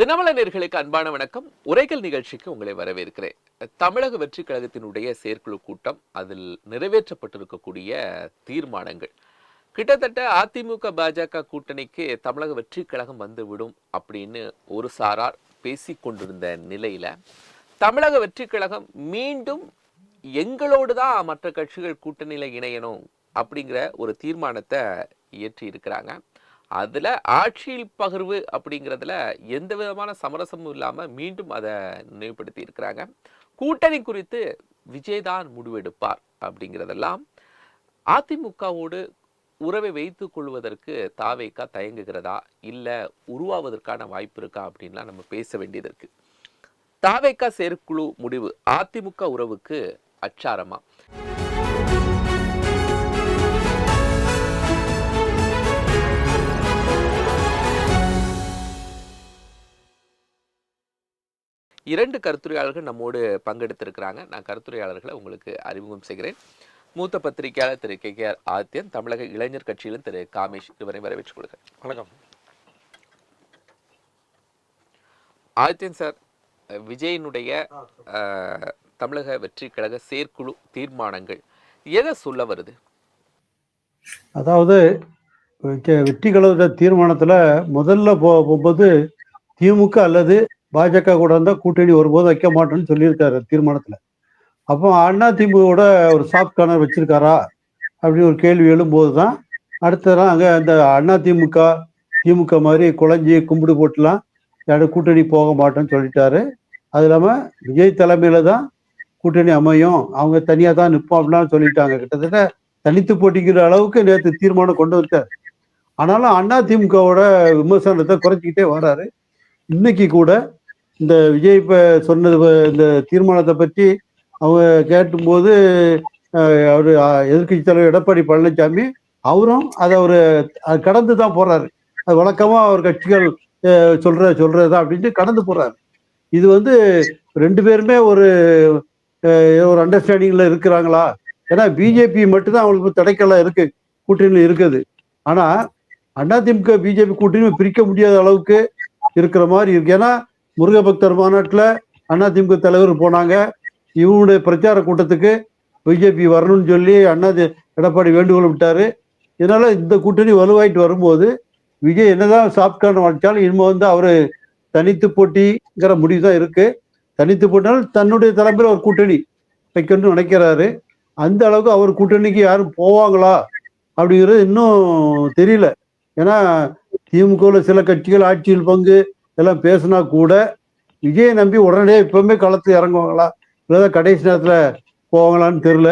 தினமல நேயர்களுக்கு அன்பான வணக்கம். உரைகள் நிகழ்ச்சிக்கு உங்களை வரவேற்கிறேன். தமிழக வெற்றி கழகத்தினுடைய செயற்குழு கூட்டம், அதில் நிறைவேற்றப்பட்டிருக்கக்கூடிய தீர்மானங்கள் கிட்டத்தட்ட அதிமுக பாஜக கூட்டணிக்கு தமிழக வெற்றி கழகம் வந்துவிடும் அப்படின்னு ஒரு சாரார் பேசிக் கொண்டிருந்த நிலையில தமிழக வெற்றி கழகம் மீண்டும் எங்களோடு தான் மற்ற கட்சிகள் கூட்டணியில இணையணும் அப்படிங்கிற ஒரு தீர்மானத்தை இயற்றி இருக்கிறாங்க. அதுல ஆட்சியில் பகிர்வு அப்படிங்கிறதுல எந்த விதமான சமரசமும் இல்லாம மீண்டும் அதை நினைவுபடுத்தி இருக்கிறாங்க. கூட்டணி குறித்து விஜய்தான் முடிவெடுப்பார் அப்படிங்கிறதெல்லாம் அதிமுகவோடு உறவை வைத்துக் கொள்வதற்கு தாவேகா தயங்குகிறதா, இல்ல உருவாவதற்கான வாய்ப்பு இருக்கா அப்படின்லாம் நம்ம பேச வேண்டியது இருக்கு. தாவேகா செயற்குழு முடிவு அதிமுக உறவுக்கு அச்சாரமா? இரண்டு கருத்துரையாளர்கள் நம்மோடு பங்கெடுத்திருக்கிறாங்க. நான் கருத்துரையாளர்களை உங்களுக்கு அறிமுகம் செய்கிறேன். மூத்த பத்திரிகையாளர் திரு KKR ஆதித்யன், தமிழக இளைஞர் கட்சியிலும் திரு காமேஷ், இருவரை வரவேற்றுக் கொள்கிறேன். வணக்கம். ஆதித்யன் சார், விஜயினுடைய தமிழக வெற்றி கழக செயற்குழு தீர்மானங்கள் எதை சொல்ல வருது? அதாவது வெற்றி கழக தீர்மானத்துல முதல்ல போகும்போது திமுக அல்லது பாஜக கூட இருந்தா கூட்டணி ஒருபோது வைக்க மாட்டோம்னு சொல்லியிருக்காரு தீர்மானத்துல. அப்போ அண்ணா திமுகவோட ஒரு சாஃப்ட் கார்னர் வச்சிருக்காரா அப்படின்னு ஒரு கேள்வி எழும்போது தான் அடுத்ததான் அங்கே அந்த அண்ணா திமுக மாதிரி குழஞ்சி கும்பிடு போட்டுலாம் யாரும் கூட்டணி போக மாட்டோம்னு சொல்லிட்டாரு. அது இல்லாமல் விஜய் தலைமையில தான் கூட்டணி அமையும், அவங்க தனியாக தான் நிற்போம் அப்படிலாம் சொல்லிட்டாங்க. கிட்டத்தட்ட தனித்து போட்டிக்கிற அளவுக்கு நேற்று தீர்மானம் கொண்டு வந்துட்டார். ஆனாலும் அண்ணா திமுகவோட விமர்சனத்தை குறைச்சிக்கிட்டே வர்றாரு. இன்னைக்கு கூட இந்த விஜய் இப்போ சொன்னது, இந்த தீர்மானத்தை பற்றி அவங்க கேட்டும்போது அவர் எதிர்கட்சி தலைவர் எடப்பாடி பழனிசாமி அவரும் அதை ஒரு கடந்து தான் போறாரு. அது வழக்கமா அவர் கட்சிகள் சொல்றதா அப்படின்ட்டு கடந்து போறாரு. இது ரெண்டு பேருமே ஒரு அண்டர்ஸ்டாண்டிங்ல இருக்கிறாங்களா? ஏன்னா பிஜேபி மட்டும்தான் அவங்களுக்கு தடைக்கெல்லாம் இருக்கு, கூட்டணியில் இருக்குது. ஆனா அதிமுக பிஜேபி கூட்டணி பிரிக்க முடியாத அளவுக்கு இருக்கிற மாதிரி இருக்கு. ஏன்னா முருகபக்தர் மாநாட்டில் அதிமுக தலைவர் போனாங்க. இவனுடைய பிரச்சார கூட்டத்துக்கு பிஜேபி வரணும்னு சொல்லி எடப்பாடி வேண்டுகோள் விட்டாரு. இதனால இந்த கூட்டணி வலுவாயிட்டு வரும்போது விஜய் என்னதான் சாப்ட்கார்ன் வச்சாலும் இனிமே அவரு தனித்து போட்டிங்கிற முடிவு தான் இருக்கு. தனித்து போட்டினாலும் தன்னுடைய தலைமையில் ஒரு கூட்டணி வைக்கணும்னு நினைக்கிறாரு. அந்த அளவுக்கு அவர் கூட்டணிக்கு யாரும் போவாங்களா அப்படிங்கிறது இன்னும் தெரியல. ஏன்னா திமுகவில் சில கட்சிகள் ஆட்சியில் பங்கு எல்லாம் பேசினா கூட விஜயை நம்பி உடனடியே இப்பவுமே களத்தில் இறங்குவாங்களா, இல்லைதான் கடைசி நேரத்தில் போவாங்களான்னு தெரியல.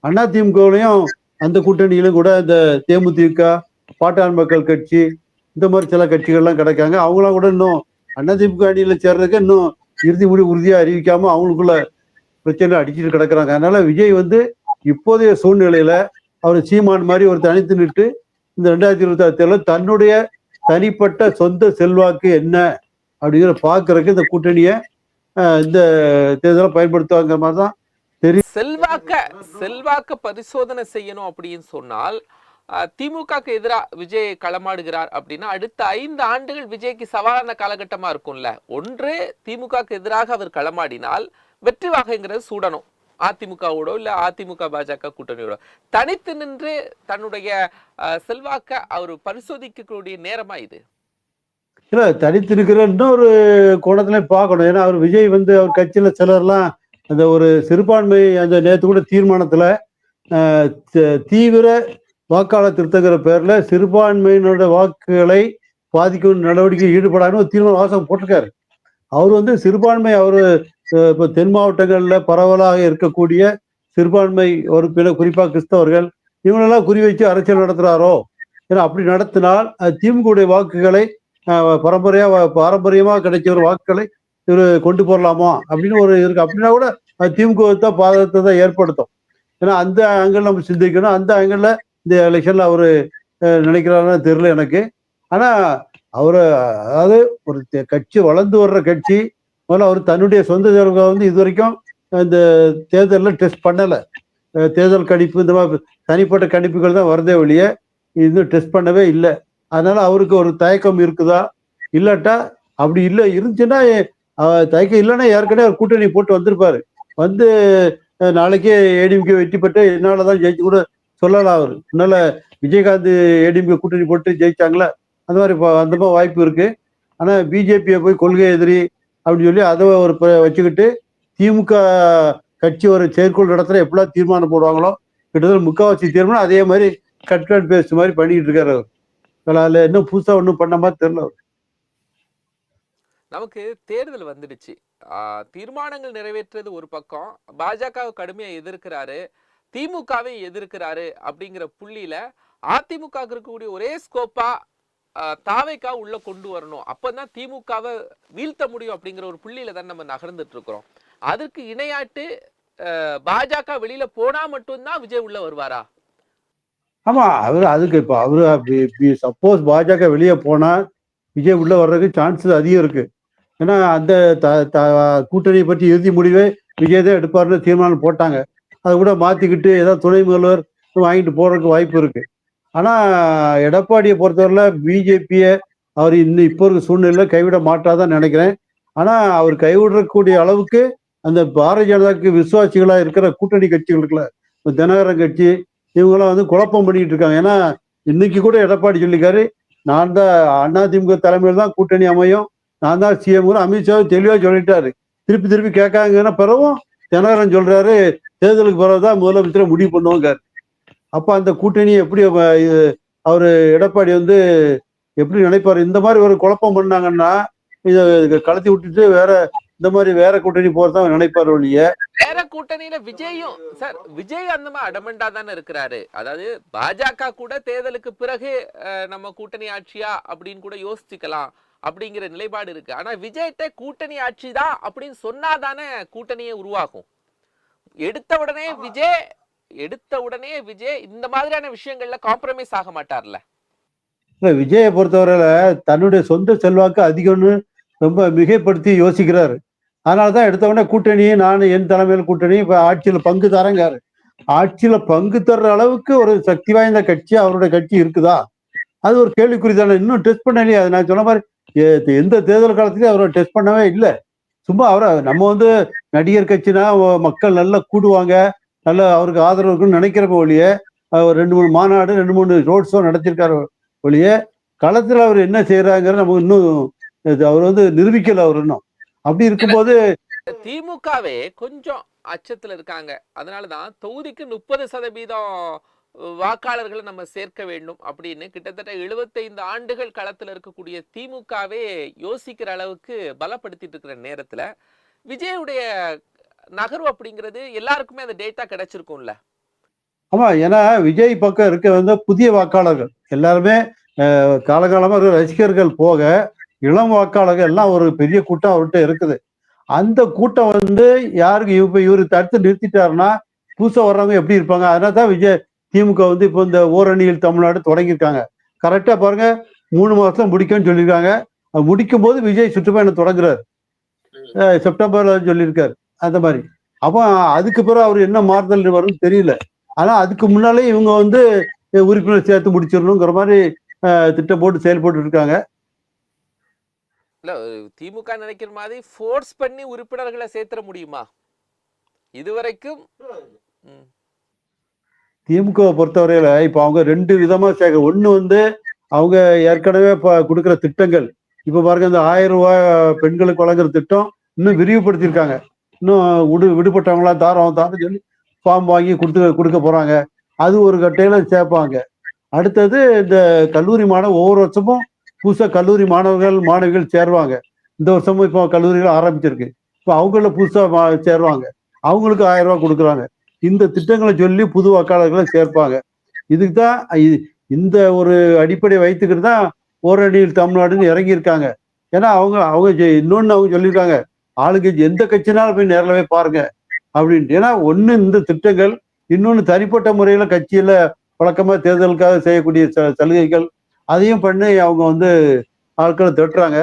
அண்ணா திமுகவுலையும் அந்த கூட்டணியிலும் கூட இந்த தேமுதிக, பாட்டாளி மக்கள் கட்சி, இந்த மாதிரி சில கட்சிகள்லாம் கிடைக்காங்க. அவங்களாம் கூட இன்னும் அண்ணா திமுக அணியில் சேர்றதுக்கு இன்னும் இறுதி முடிவு உறுதியாக அறிவிக்காம அவங்களுக்குள்ள பிரச்சனை அடிச்சுட்டு கிடக்குறாங்க. அதனால விஜய் இப்போதைய சூழ்நிலையில அவர் சீமான் மாதிரி ஒரு தனித்து நின்று இந்த 2026 தேர்தலில் தன்னுடைய தனிப்பட்ட சொந்த செல்வாக்கு என்ன அப்படிங்கிற பாக்குறதுக்கு இந்த கூட்டணியை இந்த தேர்தலை பயன்படுத்துவாங்கிற மாதிரி தான் தெரியும். செல்வாக்க பரிசோதனை செய்யணும் அப்படின்னு சொன்னால் திமுகக்கு எதிராக விஜய் களமாடுகிறார் அப்படின்னா அடுத்த 5 ஆண்டுகள் விஜய்க்கு சவாலான காலகட்டமா இருக்கும்ல. ஒன்று, திமுகக்கு எதிராக அவர் களமாடினால் வெற்றி வாகைங்கிறது சூடணும் அதிமுகவோட இல்ல அதிமுக பாஜக கூட்டணியோட. தனித்து நின்று தன்னுடைய செல்வாக்க அவர் பரிசோதிக்கக்கூடிய நேரமா இது? இல்ல, தனித்து இருக்கிற இன்னொரு கோணத்துல பார்க்கணும். ஏன்னா அவர் விஜய் அவர் கட்சியில சிலர்லாம் அந்த ஒரு சிறுபான்மை அந்த நேற்று கூட தீர்மானத்துல தீவிர வாக்காளர் திருத்தங்கிற பேர்ல சிறுபான்மையினோட வாக்குகளை பாதிக்கும் நடவடிக்கை ஈடுபடான்னு ஒரு தீர்மான வாசகம் போட்டிருக்காரு. அவர் சிறுபான்மை இப்போ தென் மாவட்டங்கள்ல பரவலாக இருக்கக்கூடிய சிறுபான்மை ஒரு குறிப்பா கிறிஸ்தவர்கள் இவங்களெல்லாம் குறி வச்சு அரசியல் நடத்துறாரோ? ஏன்னா அப்படி நடத்தினால் திமுக வாக்குகளை பாரம்பரியமா கிடைச்ச ஒரு வாக்குகளை இவர் கொண்டு போடலாமா அப்படின்னு ஒரு இருக்கு. அப்படின்னா கூட திமுக தான் பாதகத்தை தான் ஏற்படுத்தும். ஏன்னா அந்த ஆங்கிள் நம்ம சிந்திக்கணும். அந்த ஆங்கிள் இந்த எலெக்ஷன்ல அவரு நினைக்கிறாருன்னு தெரியல எனக்கு. ஆனா அவரு அதாவது ஒரு கட்சி வளர்ந்து வர்ற கட்சி முதல்ல அவர் தன்னுடைய சொந்த தேர்தல் இது வரைக்கும் இந்த தேர்தலில் டெஸ்ட் பண்ணல. தேர்தல் கணிப்பு இந்த மாதிரி தனிப்பட்ட கணிப்புகள் தான் வருதே ஒழிய இது டெஸ்ட் பண்ணவே இல்லை. அதனால அவருக்கு ஒரு தயக்கம் இருக்குதா, இல்லாட்டா அப்படி இல்லை இருந்துச்சுன்னா தயக்கம் இல்லைன்னா ஏற்கனவே ஒரு கூட்டணி போட்டு வந்திருப்பாரு. வந்து நாளைக்கே ஏடிஎம்கே வெற்றி பெற்று என்னாலதான் ஜெயிச்சு கூட சொல்லலாம். அவர் முன்னால விஜயகாந்த் ஏடிஎம்கே கூட்டணி போட்டு ஜெயிச்சாங்களா, அந்த மாதிரி அந்த மாதிரி வாய்ப்பு இருக்கு. ஆனா பிஜேபியை போய் கொள்கை எதிரி அப்படின்னு சொல்லி அதை ஒரு வச்சுக்கிட்டு திமுக கட்சி ஒரு செயற்குழு நடத்துற எப்படிலாம் தீர்மானம் போடுவாங்களோ கிட்டத்தட்ட முக்காவாசி தீர்மானம் அதே மாதிரி கட் அண்ட் பேஸ்ட் மாதிரி பண்ணிட்டு இருக்காரு அவர். அதில் இன்னும் புதுசா ஒன்றும் பண்ண மாதிரி தெரியல அவர். நமக்கு தேர்தல் வந்துடுச்சு. தீர்மானங்கள் நிறைவேற்றுறது ஒரு பக்கம், பாஜகவை கடுமையா எதிர்க்கிறாரு, திமுகவை எதிர்க்கிறாரு அப்படிங்கிற புள்ளியில அதிமுக இருக்கக்கூடிய ஒரே ஸ்கோப்பா தாவேக்கா உள்ள கொண்டு வரணும், அப்பதான் திமுகவை வீழ்த்த முடியும் அப்படிங்கிற ஒரு புள்ளியில தான் நம்ம நகர்ந்துட்டு இருக்கிறோம். அதற்கு இணையாட்டு பாஜக வெளியில போனா மட்டும்தான் விஜய் உள்ள வருவாரா? ஆமா, அவரு அதுக்கு இப்ப அவரு அப்படி சப்போஸ் பாஜக வெளியே போனா விஜய் உள்ள வர்றதுக்கு சான்சஸ் அதிகம் இருக்கு. ஏன்னா அந்த கூட்டணியை பற்றி இறுதி முடிவே விஜய் தான் எடுப்பாருன்னு தீர்மானம் போட்டாங்க. அதை கூட மாத்திக்கிட்டு ஏதாவது துணை முதல்வர் வாங்கிட்டு போறதுக்கு வாய்ப்பு இருக்கு. ஆனா எடப்பாடியை பொறுத்தவரையில பிஜேபியை அவர் இன்னும் இப்போ இருக்க சூழ்நிலையில கைவிட மாட்டாதான் நினைக்கிறேன். ஆனா அவர் கைவிடக்கூடிய அளவுக்கு அந்த பாரதிய ஜனதாக்கு விசுவாசிகளா இருக்கிற கூட்டணி கட்சிகள் இருக்குல்ல, தினகரன் கட்சி, இவங்கெல்லாம் வந்து குழப்பம் பண்ணிட்டு இருக்காங்க. ஏன்னா இன்னைக்கு கூட எடப்பாடி சொல்லிக்காரு, நான் தான் அதிமுக தலைமையில் தான் கூட்டணி அமையும், நான் தான் சிஎம். அமித்ஷா தெளிவா சொல்லிட்டாரு. திருப்பி திருப்பி கேட்காங்கன்னா பிறகும் தினகரன் சொல்றாரு, தேர்தலுக்கு பிறகுதான் முதலமைச்சரை முடிவு பண்ணுவாங்க. அப்ப அந்த கூட்டணி எப்படி அவரு எடப்பாடி வந்து எப்படி நினைப்பாரு? இந்த மாதிரி ஒரு குழப்பம் பண்ணாங்கன்னா இதை கலத்தி விட்டுட்டு வேற இந்த மாதிரி வேற கூட்டணி போறதான் நினைப்பாரு ஒழிய. வேற கூட்டணியில விஜயும் சார், விஜய் அந்த மாதிரி அடமண்டா தானே இருக்கிறாரு. அதாவது பாஜக கூட தேர்தலுக்கு பிறகு நம்ம கூட்டணி ஆட்சியா அப்படின்னு கூட யோசிச்சுக்கலாம் அப்படிங்கிற நிலைப்பாடு இருக்கு. ஆனா விஜய்கிட்ட கூட்டணி ஆட்சி தான் அப்படின்னு சொன்னாதானே கூட்டணியே உருவாகும். எடுத்த உடனே விஜய் இந்த மாதிரியான விஷயங்கள்ல காம்ப்ரமைஸ் ஆக மாட்டார்ல. இல்ல, விஜயை பொறுத்தவரையில தன்னுடைய சொந்த செல்வாக்கு அதிகம்னு ரொம்ப மிகைப்படுத்தி யோசிக்கிறாரு. அதனாலதான் எடுத்த உடனே கூட்டணி, நான் என் தலைமையில் கூட்டணி, இப்ப ஆட்சியில பங்கு தரங்காரு. ஆட்சியில பங்கு தர்ற அளவுக்கு ஒரு சக்தி வாய்ந்த கட்சி அவருடைய கட்சி இருக்குதா, அது ஒரு கேள்விக்குறி தானே. இன்னும் டெஸ்ட் பண்ணலையே. அது நான் சொன்ன மாதிரி எந்த தேர்தல் காலத்திலயும் அவரை டெஸ்ட் பண்ணவே இல்லை. சும்மா அவரை நம்ம வந்து நடிகர் கட்சினா மக்கள் நல்லா கூடுவாங்க, நல்லா அவருக்கு ஆதரவு இருக்குன்னு நினைக்கிறப்ப ஒழிய, அவர் 2-3 மாநாடு 2-3 ரோட் ஷோ நடத்திருக்காரு ஒழிய, களத்துல அவர் என்ன செய்யறாங்கிற நமக்கு இன்னும் அவர் வந்து நிரூபிக்கல அவர் இன்னும். அப்படி இருக்கும்போது திமுகவே கொஞ்சம் அச்சத்துல இருக்காங்க. அதனாலதான் தொகுதிக்கு 30% வாக்காளர்களை நம்ம சேர்க்க வேண்டும் அப்படின்னு கிட்டத்தட்ட 75 ஆண்டுகள் களத்துல இருக்கக்கூடிய திமுகவே யோசிக்கிற அளவுக்கு பலப்படுத்திட்டு இருக்கிற நேரத்துல விஜயுடைய நகர்வு அப்படிங்கிறது எல்லாருக்குமே அந்த டேட்டா கிடைச்சிருக்கும்ல. ஆமா, ஏன்னா விஜய் பக்கம் இருக்க வந்து புதிய வாக்காளர்கள் எல்லாருமே காலகாலமா ரசிகர்கள் போக இளம் வாக்காளர்கள் எல்லாம் ஒரு பெரிய கூட்டம் அவர்கிட்ட இருக்குது. அந்த கூட்டம் வந்து யாருக்கு இப்ப இவரு தடுத்து நிறுத்திட்டாருன்னா புதுசா வர்றவங்க எப்படி இருப்பாங்க? அதனால தான் விஜய் திமுக வந்து இப்போ இந்த ஓரணியில் தமிழ்நாடு தொடங்கியிருக்காங்க. கரெக்டா பாருங்க, 3 மாசத்துல முடிக்கும்னு சொல்லியிருக்காங்க. முடிக்கும் போது விஜய் சுற்றுப்பயணம் தொடங்குறாரு. செப்டம்பர்ல சொல்லியிருக்காரு. அந்த மாதிரி. அப்போ அதுக்கு பிறகு அவர் என்ன மாறுதல் வரும்னு தெரியல. ஆனா அதுக்கு முன்னாலே இவங்க வந்து உறுப்பினர் சேர்த்து முடிச்சிடணுங்கிற மாதிரி திட்டம் போட்டு செயல்பட்டு இருக்காங்க. இல்ல, திமுக நினைக்கிற மாதிரி ஃபோர்ஸ் பண்ணி உறுப்பினர்களை சேர்த்துற முடியுமா இதுவரைக்கும்? திமுகவை பொறுத்தவரையில இப்ப அவங்க 2 விதமா சேர்க்க. ஒண்ணு வந்து அவங்க ஏற்கனவே கொடுக்குற திட்டங்கள். இப்ப பாருங்க, இந்த 1000 ரூபாய் பெண்களுக்கு வழங்குற திட்டம் இன்னும் விரிவுபடுத்தியிருக்காங்க. இன்னும் விடுபட்டவங்களா தாரம் சொல்லி ஃபார்ம் வாங்கி கொடுக்க போறாங்க. அது ஒரு கட்டையில சேர்ப்பாங்க. அடுத்தது இந்த கல்லூரி ஒவ்வொரு வருஷமும் புதுசா கல்லூரி மாணவிகள் சேருவாங்க. இந்த வருஷமும் இப்போ கல்லூரிகள் ஆரம்பிச்சிருக்கு. இப்போ அவங்கள புதுசா சேருவாங்க. அவங்களுக்கு 1000 ரூபாய் கொடுக்குறாங்க. இந்த திட்டங்களை சொல்லி புது வாக்காளர்களை சேர்ப்பாங்க. இதுக்கு தான் இந்த ஒரு அடிப்படை வைத்துக்கிட்டு தான் ஓரணியில் தமிழ்நாடுன்னு இறங்கியிருக்காங்க. ஏன்னா அவங்க இன்னொன்னு அவங்க சொல்லியிருக்காங்க, ஆளுங்கட்சி எந்த கட்சினாலும் போய் நேரிலவே பாருங்க அப்படின்ட்டு. ஏன்னா ஒண்ணு இந்த திட்டங்கள், இன்னொன்னு தனிப்பட்ட முறையில கட்சியில வழக்கமா தேர்தலுக்காக செய்யக்கூடிய சலுகைகள், அதையும் பண்ணி அவங்க வந்து ஆட்களை திட்டுறாங்க.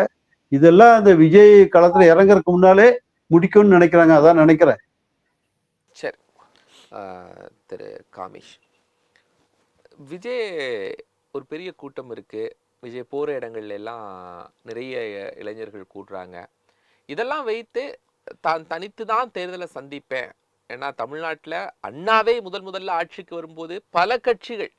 இதெல்லாம் அந்த விஜய் களத்துல இறங்குறதுக்கு முன்னாலே முடிக்கும்னு நினைக்கிறாங்க. அதான் நினைக்கிறேன். சரி, திரு காமேஷ், விஜய் ஒரு பெரிய கூட்டம் இருக்கு, விஜய் போற இடங்கள்ல எல்லாம் நிறைய இளைஞர்கள் கூடுறாங்க. இதெல்லாம் வைத்து தான் தனித்து தான் தேர்தலை சந்திப்பேன். ஏன்னா தமிழ்நாட்டுல அண்ணாவே முதல்ல ஆட்சிக்கு வரும்போது பல கட்சிகள்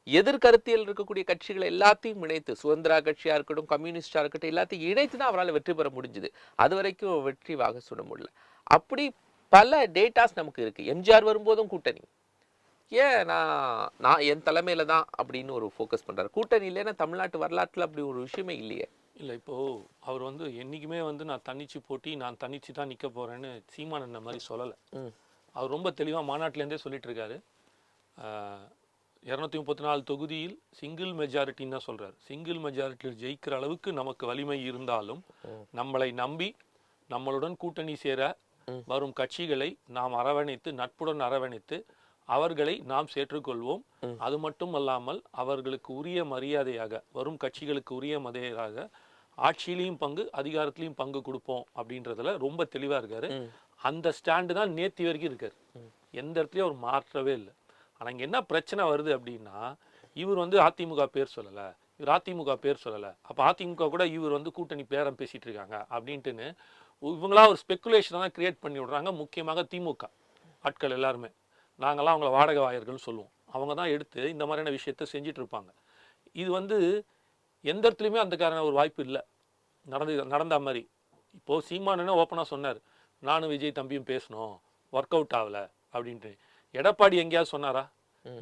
எதிர்கருத்தியல் இருக்கக்கூடிய கட்சிகள் எல்லாத்தையும் இணைத்து, சுதந்திரா கட்சியா இருக்கட்டும், கம்யூனிஸ்டா இருக்கட்டும், எல்லாத்தையும் இணைத்து தான் அவரால் வெற்றி பெற முடிஞ்சது. அது வரைக்கும் வெற்றி வாக சுட முடியல. அப்படி பல டேட்டாஸ் நமக்கு இருக்கு. எம்ஜிஆர் வரும்போதும் கூட்டணி. ஏன் நான் என் தலைமையில தான் அப்படின்னு ஒரு ஃபோக்கஸ் பண்றாரு. கூட்டணி இல்லைன்னா தமிழ்நாட்டு வரலாற்றுல அப்படி ஒரு விஷயமே இல்லையே. இல்லை இப்போது அவர் வந்து என்றைக்குமே வந்து நான் தன்னிச்சு போட்டி நான் தன்னிச்சு தான் நிற்க போகிறேன்னு சீமான் மாதிரி சொல்லலை. அவர் ரொம்ப தெளிவாக மாநாட்டிலேருந்தே சொல்லிட்டு இருக்காரு. 234 தொகுதியில் சிங்கிள் மெஜாரிட்டின்னு தான் சொல்கிறார். சிங்கிள் மெஜாரிட்டியில் ஜெயிக்கிற அளவுக்கு நமக்கு வலிமை இருந்தாலும் நம்மளை நம்பி நம்மளுடன் கூட்டணி சேர வரும் கட்சிகளை நாம் அரவணைத்து, நட்புடன் அரவணைத்து அவர்களை நாம் சேற்றுக்கொள்வோம். அது மட்டும் அல்லாமல் அவர்களுக்கு உரிய மரியாதையாக, வரும் கட்சிகளுக்கு உரிய மரியாதையாக ஆட்சியிலையும் பங்கு, அதிகாரத்திலையும் பங்கு கொடுப்போம் அப்படின்றதுல ரொம்ப தெளிவா இருக்காரு. அந்த ஸ்டாண்டு தான் நேத்தி வரைக்கும் இருக்காரு. எந்த இடத்துலயும் அவர் மாற்றவே இல்லை. ஆனா இங்க என்ன பிரச்சனை வருது அப்படின்னா, இவர் வந்து அதிமுக பேர் சொல்லல, இவர் அதிமுக பேர் சொல்லல, அப்ப அதிமுக கூட இவர் வந்து கூட்டணி பேரம் பேசிட்டு இருக்காங்க அப்படின்ட்டுன்னு இவங்களா ஒரு ஸ்பெக்குலேஷனை தான் கிரியேட் பண்ணி விடுறாங்க. முக்கியமாக திமுக ஆட்கள் எல்லாருமே நாங்களாம் அவங்கள வாடகை வாயர்கள்னு சொல்லுவோம். அவங்க தான் எடுத்து இந்த மாதிரியான விஷயத்த செஞ்சுட்டு இருப்பாங்க. இது வந்து எந்த இடத்துலையுமே அந்தக்கான ஒரு வாய்ப்பு இல்லை நடந்த மாதிரி. இப்போது சீமானே ஓப்பனாக சொன்னார், நானும் விஜய் தம்பியும் பேசணும், ஒர்க் அவுட் ஆகலை அப்படின்ட்டு. எடப்பாடி எங்கேயாவது சொன்னாரா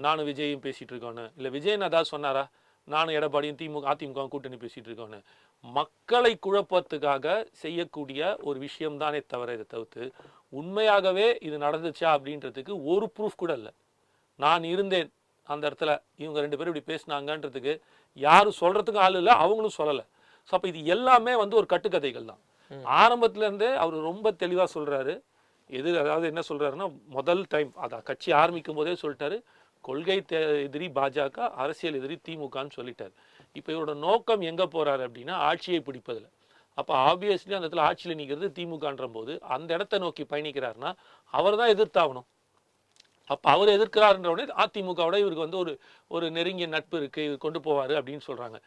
நானும் விஜயும் பேசிகிட்டு இருக்கோன்னு? இல்லை விஜயன் ஏதாவது சொன்னாரா நானும் எடப்பாடியும் அதிமுக கூட்டணி பேசிகிட்டு இருக்கோன்னு? மக்களை குழப்பத்துக்காக செய்யக்கூடிய ஒரு விஷயம்தானே தவிர இதை தவிர்த்து உண்மையாகவே இது நடந்துச்சா அப்படின்றதுக்கு ஒரு ப்ரூஃப் கூட இல்லை. நான் இருந்தேன் அந்த இடத்துல, இவங்க 2 பேரும் இப்படி பேசினாங்கன்றதுக்கு யாரும் சொல்கிறதுக்கும் ஆள் இல்லை, அவங்களும் சொல்லலை. ஸோ அப்போ இது எல்லாமே வந்து ஒரு கட்டுக்கதைகள் தான். ஆரம்பத்துலேருந்தே அவர் ரொம்ப தெளிவாக சொல்கிறாரு. அதாவது என்ன சொல்கிறாருன்னா, முதல் டைம் அதை கட்சி ஆரம்பிக்கும் போதே சொல்லிட்டாரு, கொள்கை எதிரி பாஜக, அரசியல் எதிரி திமுகன்னு சொல்லிட்டார். இப்போ இவரோட நோக்கம் எங்கே போகிறாரு அப்படின்னா ஆட்சியை பிடிப்பதில். அப்போ ஆப்வியஸ்லி அந்த இடத்துல ஆட்சியில் நிற்கிறது திமுகன்ற போது அந்த இடத்த நோக்கி பயணிக்கிறாருன்னா அவர் தான் எதிர்த்தாகணும். அப்போ அவர் எதிர்க்கிறாருன்ற உடனே அதிமுகவோட இவருக்கு வந்து ஒரு நெருங்கிய நட்பு இருக்குது, இவர் கொண்டு போவார் அப்படின்னு சொல்கிறாங்க.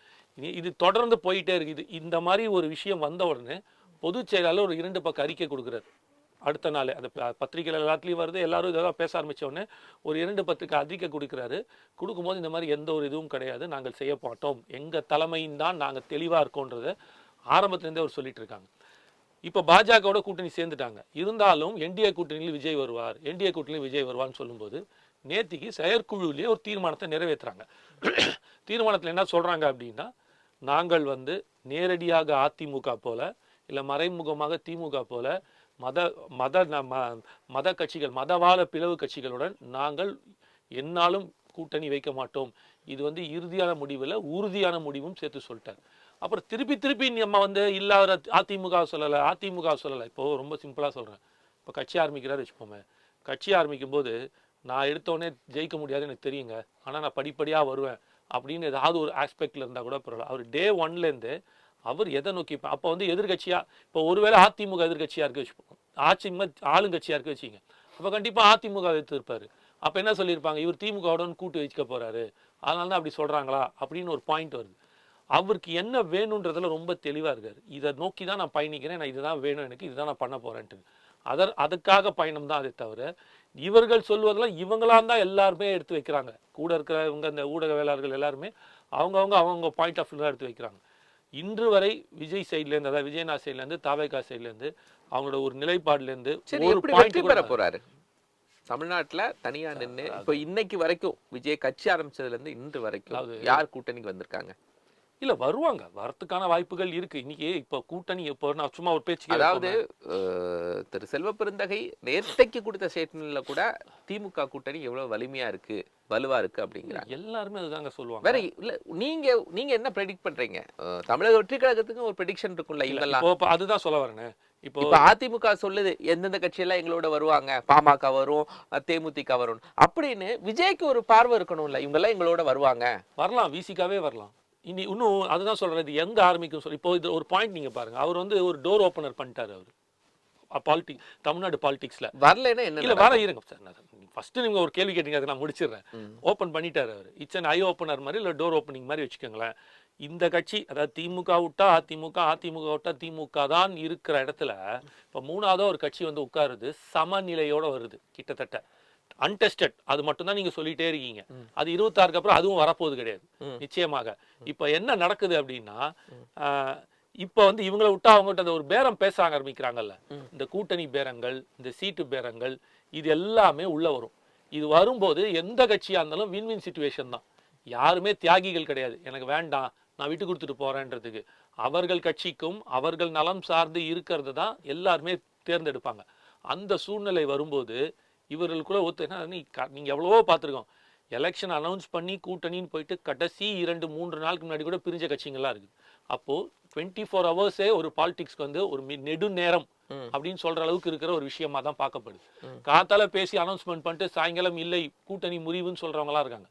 இது தொடர்ந்து போயிட்டே இருக்குது. இந்த மாதிரி ஒரு விஷயம் வந்த உடனே பொதுச் செயலாளர் ஒரு 2 பக்க அறிக்கை கொடுக்குறாரு. அடுத்த நாள் அந்த பத்திரிகைகள் எல்லாத்துலேயும் வருது, எல்லாரும் இதெல்லாம் பேச ஆரம்பித்த உடனே ஒரு 2 பத்துக்கு அறிக்கை கொடுக்குறாரு. கொடுக்கும்போது இந்த மாதிரி எந்த ஒரு இதுவும் கிடையாது, நாங்கள் செய்ய மாட்டோம், எங்கள் தலைமையின் தான் நாங்கள் தெளிவாக இருக்கோன்றதை ஆரம்பத்துலேருந்தே அவர் சொல்லிட்டு இருக்காங்க. இப்போ பாஜகவோட கூட்டணி சேர்ந்துட்டாங்க. இருந்தாலும் என்டிஏ கூட்டணியில் விஜய் வருவார், என்டிஏ கூட்டணியில் விஜய் வருவார்னு சொல்லும்போது நேத்திக்கு செயற்குழுவிலேயே ஒரு தீர்மானத்தை நிறைவேற்றுறாங்க. தீர்மானத்தில் என்ன சொல்கிறாங்க அப்படின்னா, நாங்கள் வந்து நேரடியாக அதிமுக போல இல்லை மறைமுகமாக திமுக போல மத கட்சிகள், மதவாத பிளவு கட்சிகளுடன் நாங்கள் என்னாலும் கூட்டணி வைக்க மாட்டோம். இது வந்து இறுதியான முடிவில் உறுதியான முடிவும் சேர்த்து சொல்லிட்டார். அப்புறம் திருப்பி நம்ம வந்து இல்லாத அதிமுக சொல்லலை. இப்போ ரொம்ப சிம்பிளாக சொல்கிறேன். இப்போ கட்சி ஆரம்பிக்கிறாரு வச்சுப்போமே, கட்சி ஆரம்பிக்கும் போது நான் எடுத்தோடனே ஜெயிக்க முடியாது எனக்கு தெரியுங்க, ஆனால் நான் படிப்படியாக வருவேன் அப்படின்னு ஏதாவது ஒரு ஆஸ்பெக்டில் இருந்தால் கூட பரவாயில்ல. அவர் டே 1லேருந்து அவர் எதை நோக்கி அப்போ வந்து எதிர்கட்சியாக, இப்போ ஒருவேளை அதிமுக எதிர்கட்சியாக இருக்க வச்சுப்போம், ஆளுங்கட்சியாக இருக்க வச்சிங்க, அப்போ கண்டிப்பாக அதிமுக எதிர்த்திருப்பார். அப்போ என்ன சொல்லியிருப்பாங்க, இவர் திமுகவுடன் கூட்டு வச்சுக்க போகிறாரு, அதனால தான் அப்படி சொல்கிறாங்களா அப்படின்னு ஒரு பாயிண்ட் வருது. அவருக்கு என்ன வேணுன்றதுல ரொம்ப தெளிவாக இருக்காரு. இதை நோக்கி தான் நான் பயணிக்கிறேன், நான் இதுதான் வேணும், எனக்கு இதுதான் நான் பண்ண போகிறேன்ட்டு அதுக்காக பயணம் தான். அதை தவிர இவர்கள் சொல்வதெல்லாம் இவங்களாம் தான் எல்லாருமே எடுத்து வைக்கிறாங்க. கூட இருக்கிறவங்க இந்த ஊடகவியலாளர்கள் எல்லாருமே அவங்க பாயிண்ட் ஆஃப் வியூ தான் எடுத்து வைக்கிறாங்க. இன்று வரை விஜய் சைட்லேருந்து, அதாவது விஜயநாத் சைட்லேருந்து, தாவேகா சைட்லேருந்து அவங்களோட ஒரு நிலைப்பாடுலேருந்து ஒரு பாயிண்ட் பெற போறாரு. தமிழ்நாட்டுல தனியா நின்று இப்போ இன்னைக்கு வரைக்கும் விஜய் கட்சி ஆரம்பிச்சதுல இருந்து இன்று வரைக்கும் யார் கூட்டணிக்கு வந்திருக்காங்க? இல்ல வருவாங்க, வரத்துக்கான வாய்ப்புகள் இருக்கு. இன்னைக்கு இப்ப கூட்டணி இப்போ நான் சும்மா ஒரு பேச்சு, அதாவது திரு செல்வ பெருந்தகை நேர்த்தைக்கு கொடுத்த ஸ்டேட்மெண்ட்ல கூட திமுக கூட்டணி எவ்வளவு வலிமையா இருக்கு, வலுவா இருக்கு அப்படிங்கிறாங்க. எல்லாருமே அதுதாங்க சொல்லுவாங்க. வேற இல்ல, நீங்க என்ன ப்ரெடிக்ட் பண்றீங்க? தமிழக வெற்றி கழகத்துக்கு ஒரு ப்ரெடிக்ஷன் இருக்கும்ல, இவங்கெல்லாம் அதுதான் சொல்ல வரேன். இப்போ அதிமுக சொல்லுது எந்தெந்த கட்சியெல்லாம் எங்களோட வருவாங்க, பாமக வரும், தேமுதிக வரும் அப்படின்னு. விஜய்க்கு ஒரு பார்வை இருக்கணும்ல, இவங்க எல்லாம் எங்களோட வருவாங்க, வரலாம், விசிகாவே வரலாம். இன்னும் அதுதான் சொல்றேன், இது எங்க ஆரம்பிக்கும் சொல்லி. இப்போ இது ஒரு பாயிண்ட் நீங்க பாருங்க, அவர் வந்து ஒரு டோர் ஓப்பனர் பண்ணிட்டாரு. அவர் தமிழ்நாடு பாலிடிக்ஸ்ல வரலன்னா என்ன இல்ல, வர இருங்க சார், ஃபர்ஸ்ட் நீங்க ஒரு கேள்வி கேட்டீங்க, அதை நான் முடிச்சிடுறேன். ஓப்பன் பண்ணிட்டாரு அவர். இட்ஸ் அன் ஐ ஓப்பனர் மாதிரி, இல்லை டோர் ஓப்பனிங் மாதிரி வச்சுக்கோங்களேன். இந்த கட்சி அதாவது திமுக விட்டா அதிமுக, அதிமுக விட்டா திமுக தான் இருக்கிற இடத்துல இப்போ மூணாவதா ஒரு கட்சி வந்து உட்காருது, சமநிலையோட வருது கிட்டத்தட்ட. அன்டெஸ்டட் அது மட்டும் தான் நீங்க சொல்லிட்டே இருக்கீங்க. அது 26க்கு அப்புறம் அதுவும் வரப்போகுது கிடையாது நிச்சயமாக. இப்ப என்ன நடக்குது அப்படின்னா, இப்ப வந்து இவங்களை விட்டா அவங்ககிட்ட அந்த ஒரு பேரம் பேச ஆரம்பிக்கிறாங்கல்ல, இந்த கூட்டணி பேரங்கள், இந்த சீட்டு பேரங்கள், இது எல்லாமே உள்ள வரும். இது வரும்போது எந்த கட்சியா இருந்தாலும் வின் வின் சிச்சுவேஷன் தான். யாருமே தியாகிகள் கிடையாது, எனக்கு வேண்டாம் நான் விட்டு கொடுத்துட்டு போறேன்றதுக்கு. அவர்கள் கட்சிக்கும் அவர்கள் நலம் சார்ந்து இருக்கிறது தான் எல்லாருமே தேர்ந்தெடுப்பாங்க. அந்த சூழ்நிலை வரும்போது இவர்களுக்குள்ள நீங்க எவ்வளவோ பார்த்துருக்கோம். எலெக்ஷன் அனௌன்ஸ் பண்ணி கூட்டணின்னு போயிட்டு கடைசி 2-3 நாளுக்கு முன்னாடி கூட பிரிஞ்ச கட்சிகள்லாம் இருக்குது. அப்போ 24 ஹவர்ஸே ஒரு பாலிடிக்ஸ்க்கு வந்து ஒரு நெடு நேரம் அப்படின்னு சொல்ற அளவுக்கு இருக்கிற ஒரு விஷயமா தான் பார்க்கப்படுது. காத்தால பேசி அனௌன்ஸ்மெண்ட் பண்ணிட்டு சாயங்காலம் இல்லை கூட்டணி முறிவுன்னு சொல்றவங்களா இருக்காங்க.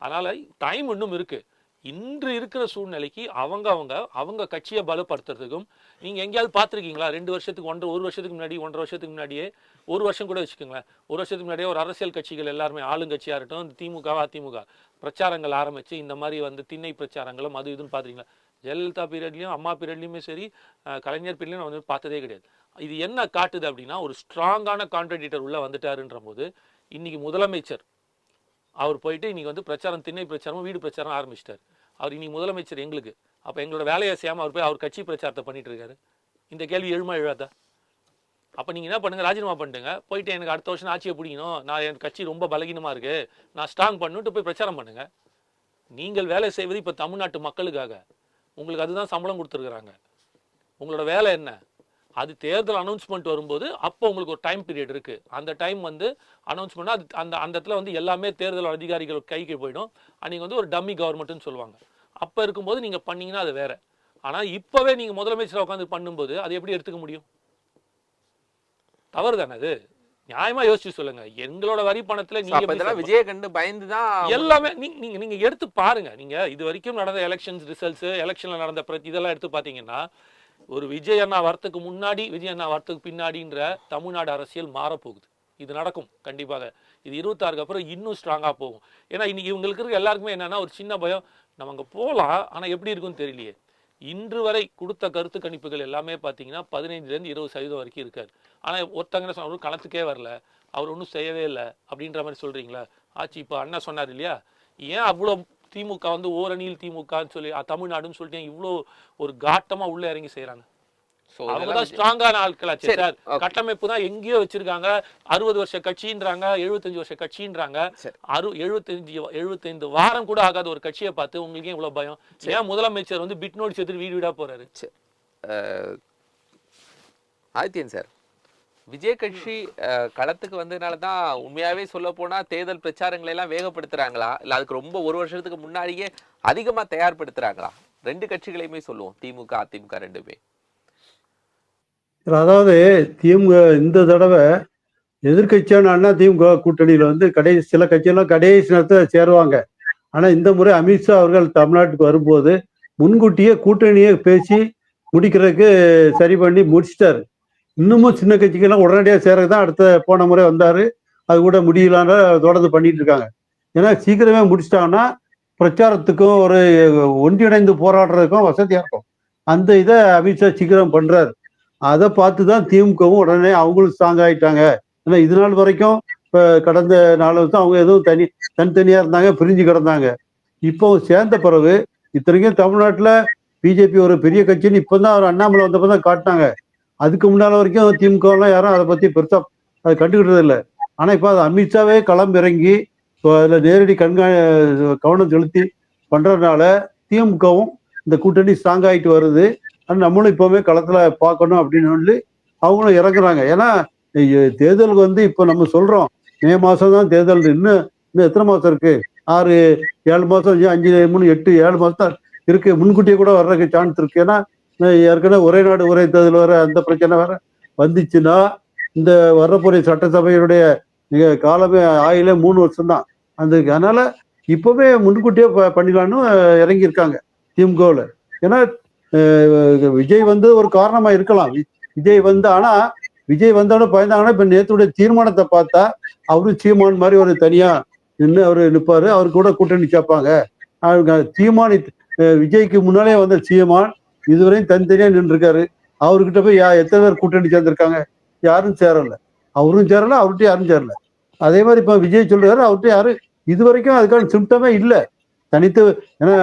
அதனால டைம் இன்னும் இருக்கு. இன்று இருக்கிற சூழ்நிலைக்கு அவங்க கட்சியை பலப்படுத்துறதுக்கும், நீங்க எங்கேயாவது பார்த்துருக்கீங்களா 2 வருஷத்துக்கு 1 வருஷத்துக்கு முன்னாடி 1.5 வருஷத்துக்கு முன்னாடியே, 1 வருஷம் கூட வச்சுக்கோங்களேன், 1 வருஷத்துக்கு முன்னாடியே ஒரு அரசியல் கட்சிகள் எல்லாருமே ஆளுங்கட்சியா இருக்கட்டும், திமுக அதிமுக பிரச்சாரங்கள் ஆரம்பிச்சு இந்த மாதிரி வந்து திண்ணை பிரச்சாரங்களும் அது இதுன்னு பார்த்துருக்கீங்களா? ஜெயலலிதா பீரியட்லையும் அம்மா பீரியட்லையுமே சரி, கலைஞர் பீரியட்லையும் நான் வந்து பார்த்ததே கிடையாது. இது என்ன காட்டுது அப்படின்னா, ஒரு ஸ்ட்ராங்கான கான்ட்ராடிக்டர் உள்ள வந்துட்டாருன்ற போது இன்னைக்கு முதலமைச்சர் அவர் போயிட்டு இன்னைக்கு வந்து பிரச்சாரம், திண்ணை பிரச்சாரம், வீடு பிரச்சாரம் ஆரம்பிச்சிட்டாரு. அவர் இன்னைக்கு முதலமைச்சர் எங்களுக்கு. அப்போ எங்களோட வேலையை செய்யாமல் அவர் போய் அவர் கட்சி பிரச்சாரத்தை பண்ணிட்டு இருக்காரு. இந்த கேள்வி எழுமா எழுதாதா? அப்போ நீங்கள் என்ன பண்ணுங்க, ராஜினாமா பண்ணிட்டுங்க, போயிட்டு எனக்கு அடுத்த வருஷம் ஆட்சியை பிடிக்கணும், நான் என் கட்சி ரொம்ப பலகீனமாக இருக்கு, நான் ஸ்ட்ராங் பண்ணிட்டு போய் பிரச்சாரம் பண்ணுங்க. நீங்கள் வேலை செய்வது இப்போ தமிழ்நாட்டு மக்களுக்காக. உங்களுக்கு அதுதான் சம்பளம் கொடுத்துருக்குறாங்க. உங்களோட வேலை என்ன? அது தேர்தல் அனௌன்ஸ்மெண்ட் வரும்போது அப்போ உங்களுக்கு ஒரு டைம் பீரியட் இருக்கு. அந்த டைம் வந்து அனௌன்ஸ் பண்ணா அது அந்த இடத்துல வந்து எல்லாமே தேர்தல் அதிகாரிகள் கைக்கு போயிடும். அன்னைக்கு வந்து ஒரு டம்மி கவர்மெண்ட்னு சொல்லுவாங்க. அப்போ இருக்கும்போது நீங்க பண்ணீங்கன்னா அது வேற. ஆனா இப்பவே நீங்க முதலமைச்சர் உட்காந்து பண்ணும்போது அது எப்படி எடுத்துக்க முடியும்? தவறு தானே அது? நியாயமா யோசிச்சு சொல்லுங்க. எங்களோட வரி பணத்துல நீங்க விஜய கண்டு பயந்துதான் எல்லாமே நீங்க எடுத்து பாருங்க. நீங்க இது வரைக்கும் நடந்த எலெக்ஷன்ஸ் ரிசல்ட்ஸ், எலெக்ஷன்ல நடந்த இதெல்லாம் எடுத்து பாத்தீங்கன்னா, ஒரு விஜய் அண்ணா வரத்துக்கு முன்னாடி, விஜய் அண்ணா வரத்துக்கு பின்னாடின்ற தமிழ்நாடு அரசியல் மாறப்போகுது. இது நடக்கும் கண்டிப்பாக. இது 26க்கு அப்புறம் இன்னும் ஸ்ட்ராங்கா போகும். ஏன்னா இன்னைக்கு இவங்களுக்கு இருக்க எல்லாருக்குமே என்னன்னா ஒரு சின்ன பயம், நம்ம அங்க போகலாம் ஆனா எப்படி இருக்குன்னு தெரியலையே. இன்று வரை கொடுத்த கருத்து கணிப்புகள் எல்லாமே பார்த்தீங்கன்னா 15% 20% வரைக்கும் இருக்காரு. ஆனா ஒருத்தங்க சொன்ன களத்துக்கே வரல, அவர் ஒன்றும் செய்யவே இல்லை அப்படின்ற மாதிரி சொல்றீங்களா? ஆச்சு இப்போ அண்ணா சொன்னார் இல்லையா, ஏன் அவ்வளோ திமுக வந்து ஓரணியில் திமுகன்னு சொல்லி தமிழ்நாடுன்னு சொல்லிட்டு இவ்வளோ ஒரு காட்டமா உள்ள இறங்கி செய்யறாங்க? அவங்கதான் ஸ்ட்ராங்கான ஆட்களாச்சு சார். கட்டமைப்பு தான் எங்கேயோ வச்சிருக்காங்க. 60 வருஷ கட்சின்றாங்க, 75 வருஷ கட்சின்றாங்க. 75 வாரம் கூட ஆகாத ஒரு கட்சியை பார்த்து உங்களுக்கு இவ்வளவு பயம்? ஏன் முதலமைச்சர் வந்து பிட் நோட்ஸ் எடுத்து வீடு வீடா போறாரு? ஆதித்யன் சார், விஜய் கட்சி களத்துக்கு வந்ததுனாலதான் உண்மையாவே சொல்ல போனா தேர்தல் பிரச்சாரங்களை எல்லாம் வேகப்படுத்துறாங்களா, இல்ல அதுக்கு ரொம்ப 1 வருஷத்துக்கு முன்னாடியே அதிகமா தயார்படுத்துறாங்களா? 2 கட்சிகளையுமே சொல்லுவோம், திமுக அதிமுக ரெண்டுமே. அதாவது திமுக இந்த தடவை எதிர்கட்சியான அண்ணா திமுக கூட்டணியில வந்து சில கட்சியெல்லாம் கடைசி நேரத்தில் சேருவாங்க. ஆனா இந்த முறை அமித்ஷா அவர்கள் தமிழ்நாட்டுக்கு வரும்போது முன்கூட்டியே கூட்டணியை பேசி முடிக்கிறதுக்கு சரி பண்ணி முடிச்சிட்டாரு. இன்னமும் சின்ன கட்சிக்கெல்லாம் உடனடியாக சேரதான் போன முறை வந்தாரு. அது கூட முடியலான்னு தொடர்ந்து பண்ணிட்டு இருக்காங்க. ஏன்னா சீக்கிரமே முடிச்சிட்டாங்கன்னா பிரச்சாரத்துக்கும் ஒரு ஒன்றிணைந்து போராடுறதுக்கும் வசதியா இருக்கும். அந்த இதை அமித்ஷா சீக்கிரம் பண்றாரு. அதை பார்த்துதான் திமுகவும் உடனே அவங்களும் ஸ்ட்ராங் ஆயிட்டாங்க. ஏன்னா இது நாள் வரைக்கும் இப்ப கடந்த 4 வருஷம் அவங்க எதுவும் தனித்தனியா இருந்தாங்க, பிரிஞ்சு கிடந்தாங்க. இப்போ சேர்ந்த பிறகு இத்தனைக்கும் தமிழ்நாட்டுல பிஜேபி ஒரு பெரிய கட்சின்னு இப்பதான் அவர் அண்ணாமலை வந்தப்பதான் காட்டினாங்க. அதுக்கு முன்னால வரைக்கும் திமுக எல்லாம் யாரும் அதை பத்தி பெருசா அதை கண்டுக்கிட்டது இல்லை. ஆனா இப்ப அது அமித்ஷாவே களம்பிறங்கி அதுல நேரடி கவனம் செலுத்தி பண்றதுனால திமுகவும் இந்த கூட்டணி ஸ்ட்ராங் ஆயிட்டு வருது. நம்மளும் இப்பவுமே களத்துல பார்க்கணும் அப்படின்னு சொல்லி அவங்களும் இறங்குறாங்க. ஏன்னா தேர்தலுக்கு வந்து இப்ப நம்ம சொல்றோம் மே மாசம் தான் தேர்தல், இன்னும் எத்தனை மாசம் இருக்கு? 6-7 மாசம், 5, 3, 8, 7 மாசம் தான் இருக்கு. முன்கூட்டியே கூட வர்றதுக்கு சான்ஸ் இருக்கு. ஏன்னா ஏற்கனவே ஒரே நாடு ஒரே தேர்தல் வேற அந்த பிரச்சனை வேற வந்துச்சுன்னா இந்த வர்றப்போற சட்டசபையினுடைய காலமே ஆயிலே 3 வருஷம் தான் அந்த. அதனால இப்பவே முன்கூட்டியே பண்ணிடலான்னு இறங்கியிருக்காங்க திமுகவில். ஏன்னா விஜய் வந்து ஒரு காரணமா இருக்கலாம். விஜய் வந்து ஆனா விஜய் வந்தோட பயந்தாங்கன்னா இப்ப நேத்துடைய தீர்மானத்தை பார்த்தா அவரும் சீமான் மாதிரி ஒரு தனியா நின்று அவரு நிற்பாரு, அவரு கூட கூட்டணி சேர்ப்பாங்க. விஜய்க்கு முன்னாலே வந்த சீமான் இதுவரையும் தனித்தனியா நின்றுருக்காரு. அவர்கிட்ட போய் எத்தனை பேர் கூட்டணி சேர்ந்திருக்காங்க? யாரும் சேரல. அவரும் சேரல, அவர்கிட்ட யாரும் சேரல. அதே மாதிரி இப்ப விஜய் சொல்றாரு, அவர்கிட்ட யாரும் இது வரைக்கும் அதுக்கான சிம்டமே இல்ல. தனித்து ஏன்னா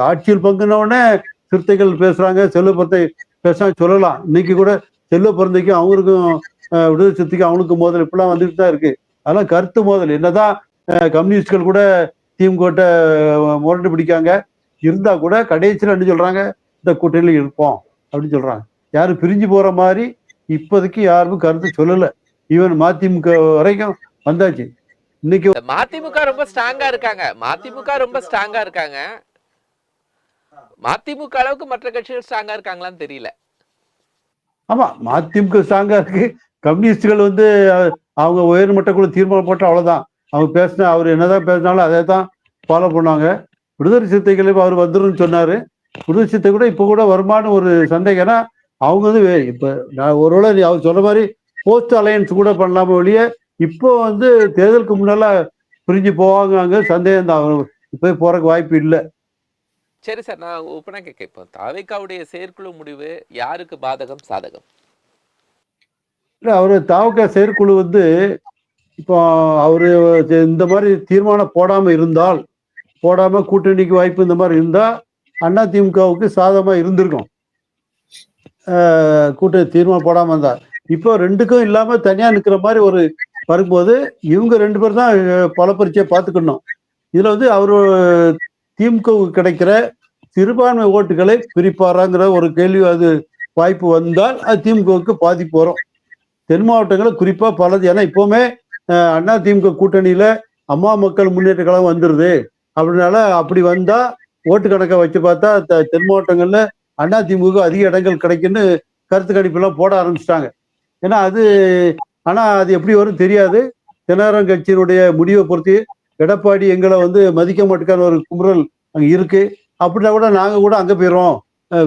ஆட்சியில் பங்குன உடனே சிறுத்தைகள் பேசுறாங்க, செல்வ பிறந்தை பேசுறாங்க சொல்லலாம். இன்னைக்கு கூட செல்வ பிறந்தைக்கும் அவங்களுக்கும் விடுதலை சிறுத்தைக்கும் அவனுக்கும் மோதல் இப்படிலாம் வந்துட்டு தான் இருக்கு. அதெல்லாம் கருத்து மோதல். என்னதான் கம்யூனிஸ்ட்கள் கூட திமுக முரண்டு பிடிக்காங்க இருந்தா கூட கடைசியில் என்ன சொல்றாங்க, இந்த கூட்டணியில இருப்போம் அப்படின்னு சொல்றாங்க. யாரும் பிரிஞ்சு போற மாதிரி இப்போதைக்கு யாரும் கருத்து சொல்லல. ஈவன் மதிமுக வரைக்கும் வந்தாச்சு. இன்னைக்கு மதிமுக ரொம்ப ஸ்ட்ராங்கா இருக்காங்க. மதிமுக அளவுக்கு மற்ற கட்சிகள் ஸ்ட்ராங்கா இருக்காங்களான்னு தெரியல. ஆமா, மதிமுக ஸ்ட்ராங்கா இருக்கு. கம்யூனிஸ்டுகள் அவங்க உயர்மட்ட குழு தீர்மானம் போட்டா அவ்வளவுதான். அவங்க பேசினா அவர் என்னதான் பேசினாலும் அதை தான் ஃபாலோ பண்ணுவாங்க. விடுதலை சிறுத்தைகள் அவர் வந்துருன்னு சொன்னாரு. விடுதலை சிறுத்தை கூட இப்ப கூட வருமானு ஒரு சந்தேகம். ஏன்னா அவங்க இப்ப நான் ஒருவேளை அவர் சொன்ன மாதிரி போஸ்ட் அலையன்ஸ் கூட பண்ணலாம ஒழிய இப்போ தேர்தலுக்கு முன்னால பிரிஞ்சு போவாங்க சந்தேகம் தான். இப்ப போறதுக்கு வாய்ப்பு இல்லை. சரி சார், நான் ஓப்பனா கேட்க, இப்போ தாவேக்காவுடைய செயற்குழு முடிவு யாருக்கு பாதகம் சாதகம்? இல்ல அவரு தாவக செயற்குழு இப்போ அவரு இந்த மாதிரி தீர்மானம் போடாம கூட்டணிக்கு வாய்ப்பு இந்த மாதிரி இருந்தா அதிமுகவுக்கு சாதகமா இருந்திருக்கும். கூட்டணி தீர்மானம் போடாம இருந்தா. இப்போ ரெண்டுக்கும் இல்லாம தனியா நிக்கிற மாதிரி ஒரு வரும்போது இவங்க ரெண்டு பேர் தான் பல பரீட்சையை பார்த்துக்கணும். இதுல அவரு திமுகவுக்கு கிடைக்கிற சிறுபான்மை ஓட்டுகளை பிரிப்பாராங்கிற ஒரு கேள்வி வாய்ப்பு வந்தால் அது திமுகவுக்கு பாதிப்பு வரும். தென் மாவட்டங்களில் குறிப்பா பலது. ஏன்னா இப்பவுமே அதிமுக கூட்டணியில அம்மா மக்கள் முன்னேற்ற கழகம் வந்துருது. அப்படினால அப்படி வந்தா ஓட்டு கணக்கை வச்சு பார்த்தா தென் மாவட்டங்கள்ல அதிமுக அதிக இடங்கள் கிடைக்குன்னு கருத்து கணிப்பெல்லாம் போட ஆரம்பிச்சிட்டாங்க. ஏன்னா ஆனா அது எப்படி வரும் தெரியாது. தென்னாரம் கட்சியினுடைய முடிவை பொறுத்து எடப்பாடி எங்களை மதிக்க மாட்டேக்கான ஒரு குமுறல் அங்க இருக்கு. அப்படின்னா கூட நாங்க கூட அங்க போயிடுவோம்,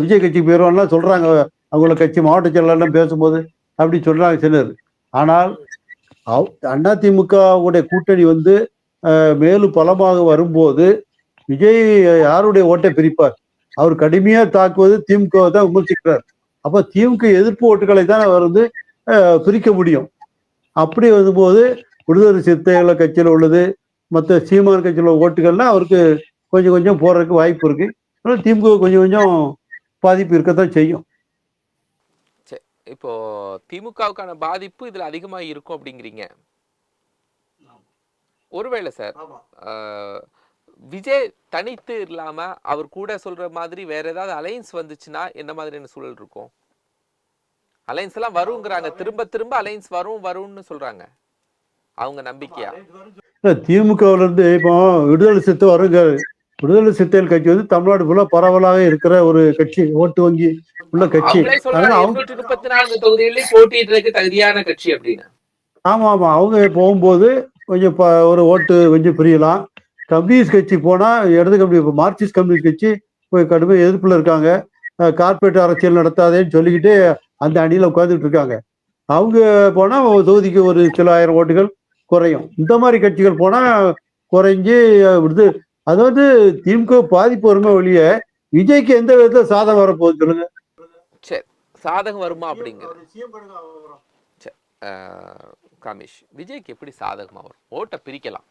விஜய் கட்சிக்கு போயிடுவோம்லாம் சொல்றாங்க. அவங்கள கட்சி மாவட்ட செயலாளர்லாம் பேசும்போது அப்படி சொல்றாங்க சிலர். ஆனால் அதிமுகவுடைய கூட்டணி மேலும் பலமாக வரும்போது விஜய் யாருடைய ஓட்டை பிரிப்பார்? அவர் கடுமையா தாக்குவது திமுக தான் விமர்சிக்கிறார். அப்ப திமுக எதிர்ப்பு ஓட்டுகளை தான் அவர் பிரிக்க முடியும். அப்படி வரும்போது விடுதலை சிறுத்தைகள கட்சியில் உள்ளது, மற்ற சீமான் கட்சியில் உள்ள ஓட்டுகள்லாம் அவருக்கு கொஞ்சம் கொஞ்சம் போறதுக்கு வாய்ப்பு இருக்கு. அதனால திமுக கொஞ்சம் கொஞ்சம் பாதிப்பு இருக்கத்தான் செய்யும். இப்போ திமுகவுக்கான பாதிப்பு இதுல அதிகமா இருக்கும் அப்படிங்கிறீங்க. ஒருவேளை சார் விஜய் தனித்து இல்லாம அவர் கூட சொல்ற மாதிரி வேற ஏதாவது அலையன்ஸ் வந்துச்சுன்னா என்ன மாதிரியான சூழல் இருக்கும்? அலையன்ஸ் எல்லாம் வருங்கிறாங்க, திரும்ப திரும்ப அலையன்ஸ் வரும்னு சொல்றாங்க. அவங்க நம்பிக்கையா? திமுகவுல இப்போ விடுதலை சிறுத்தை வருங்க. விடுதலை சிறுத்தைகள் கட்சி தமிழ்நாடு ஃபுல்லா பரவலாக இருக்கிற ஒரு கட்சி, ஓட்டு வங்கி உள்ள கட்சி. 234 தொகுதிகளில் போட்டியிடுறதுக்கு தகுதியான கட்சி அப்படின்னு. ஆமா ஆமா, அவங்க போகும்போது கொஞ்சம் ஒரு ஓட்டு கொஞ்சம் பிரியலாம். கம்யூனிஸ்ட் கட்சி போனா இடது கம்யூனிஸ்ட் மார்க்சிஸ்ட் கம்யூனிஸ்ட் கட்சி கடுமையாக எதிர்ப்புல இருக்காங்க. கார்பரேட் அரசியல் நடத்தாதேன்னு சொல்லிக்கிட்டு அந்த அணியில உட்கார்ந்துட்டு இருக்காங்க. அவங்க போனா தொகுதிக்கு ஒரு சில ஆயிரம் ஓட்டுகள் குறையும். இந்த மாதிரி கட்சிகள் போனா குறைஞ்சு விடுது. அதாவது திமுக பாதிப்பு வருமா ஒழிய விஜய்க்கு எந்த விதத்துல சாதகம் வரப்போகுது சொல்லுங்க. சரி, சாதகம் வருமா அப்படிங்கிறது காமேஷ், விஜய்க்கு எப்படி சாதகமா வரும்? ஓட்டை பிரிக்கலாம்,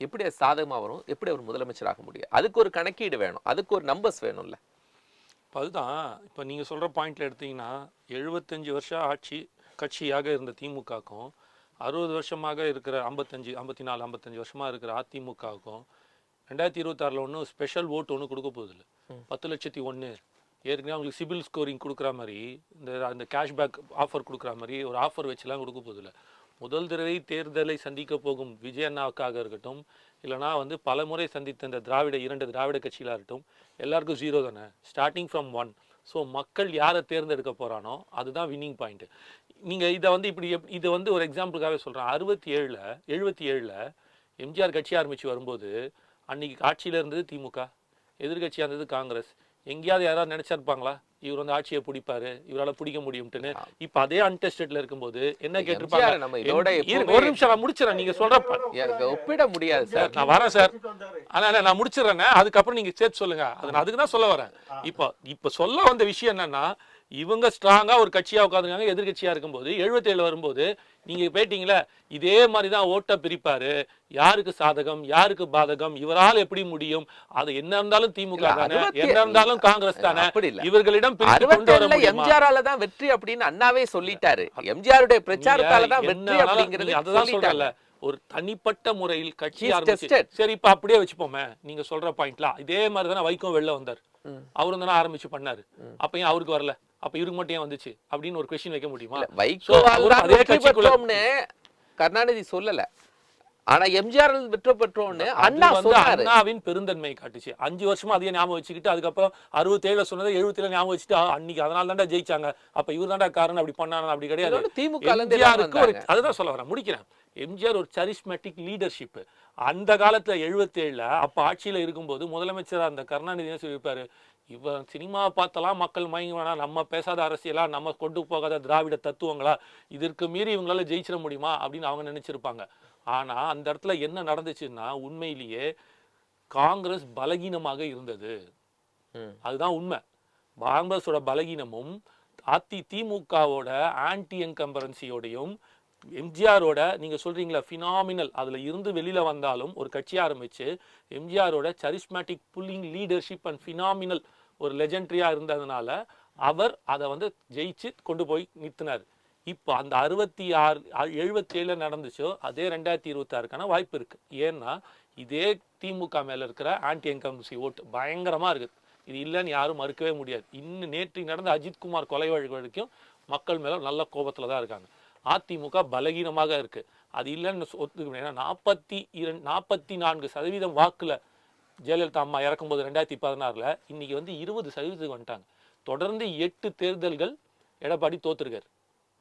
எப்படி சாதகமா வரும்? எப்படி அவர் முதலமைச்சராக முடியும்? அதுக்கு ஒரு கணக்கீடு வேணும், அதுக்கு ஒரு நம்பர்ஸ் வேணும்ல. அதுதான் இப்போ நீங்கள் சொல்கிற பாயிண்ட்ல எடுத்தீங்கன்னா 75 வருஷம் ஆட்சி கட்சியாக இருந்த திமுகவுக்கும் 60 வருஷமாக இருக்கிற 54-55 வருஷமாக இருக்கிற அதிமுகவுக்கும் 2026 ஒன்றும் ஸ்பெஷல் ஓட்டு ஒன்றும் கொடுக்க போகுதில்லை. 10,01,000 ஏற்கனவே அவங்களுக்கு சிபில் ஸ்கோரிங் கொடுக்குற மாதிரி இந்த கேஷ்பேக் ஆஃபர் கொடுக்குற மாதிரி ஒரு ஆஃபர் வச்சுலாம் கொடுக்க போகுதில்லை. முதல் தடவை தேர்தலை சந்திக்க போகும் விஜய் அண்ணாவுக்காக இருக்கட்டும், இல்லைனா பல முறை சந்தித்த இந்த 2 திராவிட கட்சிகளாக இருக்கட்டும், எல்லாருக்கும் 0 தானே, ஸ்டார்டிங் ஃப்ரம் 1. ஸோ மக்கள் யாரை தேர்ந்தெடுக்க போகிறானோ அதுதான் வின்னிங் பாயிண்ட்டு. நீங்கள் இதை இப்படி இது ஒரு எக்ஸாம்பிளுக்காகவே சொல்கிறேன். 77ல் எம்ஜிஆர் கட்சி ஆரம்பித்து வரும்போது அன்றைக்கி ஆட்சியில் இருந்தது திமுக, எதிர்கட்சியாக இருந்தது காங்கிரஸ். எங்கேயாவது யாராவது நினச்சிருப்பாங்களா இவர் வந்து ஆட்சியை பிடிப்பாரு, இவரால பிடிக்க முடியும்ட்டுன்னு. இப்ப அதே அன்டெஸ்டட்ல இருக்கும்போது என்ன எம்ஜிஆர் கேட்டிருப்பாங்க? நம்ம இதோட ஒரு நிமிஷம் நான் முடிச்சிடறேன், நீங்க சொல்றப்ப எனக்கு ஒப்பிட முடியாது சார். நான் வரேன் சார். ஆனா நான் முடிச்சிடறேன், அதுக்கப்புறம் நீங்க சேர்த்து சொல்லுங்க. அது நான் அதுக்கு தான் சொல்ல வரேன். இப்ப சொல்ல வந்த விஷயம் என்னன்னா, இவங்க ஸ்ட்ராங்கா ஒரு கட்சியா உட்காந்துருக்காங்க, எதிர்கட்சியா இருக்கும்போது 77 வரும்போது நீங்க பேட்டீங்களா இதே மாதிரிதான் ஓட்ட பிரிப்பாரு, யாருக்கு சாதகம் யாருக்கு பாதகம், இவரால் எப்படி முடியும், அது என்ன இருந்தாலும் திமுக தானே, என்ன இருந்தாலும் காங்கிரஸ் தானே, இவர்களிடம் பிரித்து கொண்டு வர முடியுமா? எம்ஜிஆரால தான் வெற்றி அப்படின்னு அண்ணாவே சொல்லிட்டாரு. எம்ஜிஆருடைய பிரச்சாரத்தால தான் வெற்றி அப்படிங்கிறது அதுதான் சொல்றல. ஒரு தனிப்பட்ட முறையில் கட்சி ஆரம்பிச்சு, சரி இப்ப அப்படியே வச்சுப்போமே, நீங்க சொல்ற பாயிண்ட்லாம் இதே மாதிரி தானே வைக்கம் வெளில வந்தார், அவரும் தானே ஆரம்பிச்சு பண்ணாரு. அப்ப ஏன் அவருக்கு வரல, அப்ப இவருக்கு மட்டும் ஏன் வந்துச்சு அப்படின்னு ஒரு கொஸ்டின் வைக்க முடியுமா? அதே கட்சிக்குள்ள கருணாநிதி சொல்லல, ஆனா எம்ஜிஆர் வெற்றி பெற்றோம்னு அண்ணா சொன்னாரு. அண்ணாவின் பெருந்தன்மை காட்டுச்சு. 5 வருஷமா அதையே ஞாபகம் வச்சுக்கிட்டு அதுக்கப்புறம் 67 சொன்னதை 77 ஞாபகம் வச்சுட்டு அன்னைக்கு அதனால தான்டா ஜெயிச்சாங்க, அப்ப இவர் தான்டா காரணம் அப்படி பண்ணாங்க. அப்படி கிடையாது. திமுக அதுதான் சொல்ல வரேன், முடிக்கிறேன். எம்ஜிஆர் ஒரு சரிஸ்மேட்டிக் லீடர்ஷிப். அந்த காலத்துல 77 அப்ப ஆட்சியில இருக்கும்போது முதலமைச்சரா அந்த கருணாநிதி சொல்லியிருப்பாரு, இவன் சினிமா பார்த்தலாம் மக்கள் மயங்க வேணா, நம்ம பேசாத அரசியலா, நம்ம கொண்டு போகாத திராவிட தத்துவங்களா, இதற்கு மீறி இவங்களால ஜெயிச்சிட முடியுமா அப்படின்னு அவங்க நினைச்சிருப்பாங்க. ஆனா அந்த இடத்துல என்ன நடந்துச்சுன்னா, உண்மையிலேயே காங்கிரஸ் பலகீனமாக இருந்தது. அதுதான் உண்மை. காங்கிரஸோட பலகீனமும் திமுகவோட ஆன்டி என்கம்பரன்சியோடையும் எம்ஜிஆரோட நீங்க சொல்றீங்களா பினாமினல் அதுல இருந்து வெளியில வந்தாலும் ஒரு கட்சி ஆரம்பிச்சு எம்ஜிஆரோட சரிஸ்மேட்டிக் புல்லிங் லீடர்ஷிப் அண்ட் பினாமினல் ஒரு லெஜெண்டரியா இருந்ததுனால அவர் அதை வந்து ஜெயிச்சு கொண்டு போய் நிறுத்தினார். இப்போ அந்த 77 நடந்துச்சோ அதே 2026க்கான வாய்ப்பு இருக்கு. ஏன்னா இதே திமுக மேல இருக்கிற ஆன்டி என்கம்பரன்சி ஓட்டு பயங்கரமா இருக்குது. இது இல்லைன்னு யாரும் மறுக்கவே முடியாது. இன்னும் நேற்று நடந்த அஜித்குமார் கொலை வழக்கு வரைக்கும் மக்கள் மேல நல்ல கோபத்துல தான் இருக்காங்க. அதிமுக பலகீனமாக இருக்கு. அது இல்லைன்னு ஒத்துக்க 44% வாக்குல ஜெயலலிதா அம்மா இறக்கும்போது 2016 இன்னைக்கு வந்து 20% வந்துட்டாங்க. தொடர்ந்து 8 தேர்தல்கள் எடப்பாடி தோத்துருக்காரு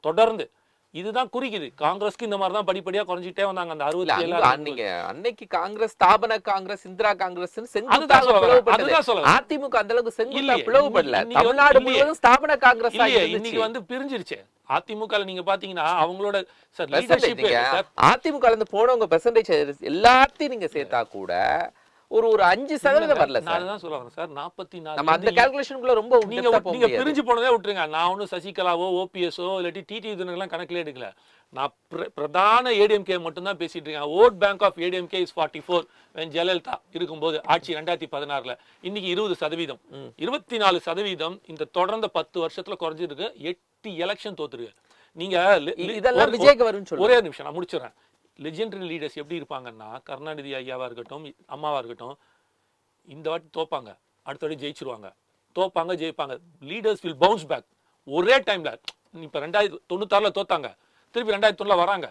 தொடர்ந்து. இதுதான் குறிக்குது காங்கிரஸ்க்கு இந்த மாதிரி தான் படிப்படியா குறைஞ்சிட்டே வந்தாங்க. அந்த 67 அன்னைக்கு காங்கிரஸ் ஸ்தாபன காங்கிரஸ் இந்திரா காங்கிரஸ் அதிமுக அந்த அளவுக்கு செங்குத்தா பிளவுபடல. தமிழ்நாடு முழுவதும் ஸ்தாபன காங்கிரஸ் இன்னைக்கு வந்து பிரிஞ்சிருச்சு. அதிமுக நீங்க பாத்தீங்கன்னா அவங்களோட அதிமுக இருந்து போனவங்க பெர்சன்டேஜ் எல்லாத்தையும் நீங்க சேர்த்தா கூட ஒரு 5% வரல சார். நான் தான் சொல்ல வரேன் சார். 44 நம்ம அந்த கால்குலேஷன்க்குள்ள ரொம்ப நீங்க பிரிஞ்சு போனதே விட்டுருங்க. நான் ஒன்னும் சசிகலாவோ ஓபிஎஸ்ஓ இல்லாட்டி டிடி இதுனெல்லாம் கணக்கிலே எடுக்கல. நான் பிரதான ஏடிஎம்கே மட்டும் தான் பேசிட்டு இருக்கேன். Vote bank of ADMK is 44 when Jayalalithaa இருக்கும்போது ஆட்சி 2016 இன்னைக்கு 20%. 24% இந்த தொடர்ந்த 10 வருஷத்துல குறைஞ்சிருக்கு. 8 எலெக்ஷன் தோத்துருக்கு. நீங்க இதெல்லாம் விஜய்க்கு வரும்னு சொல்லுங்க. ஒரே நிமிஷம் நான் முடிச்சிடறேன். லெஜெண்டரி லீடர்ஸ் எப்படி இருப்பாங்கன்னா, கருணாநிதி ஐயாவா இருக்கட்டும், அம்மாவா இருக்கட்டும், இந்த வாட்டி தோப்பாங்க, அடுத்த வாட்டி ஜெயிச்சிருவாங்க, தோப்பாங்க ஜெயிப்பாங்க. லீடர்ஸ் வில் பவுன்ஸ் பேக் ஒரே டைம்ல. இப்ப 2096 தோத்தாங்க, திருப்பி 2009 வராங்க,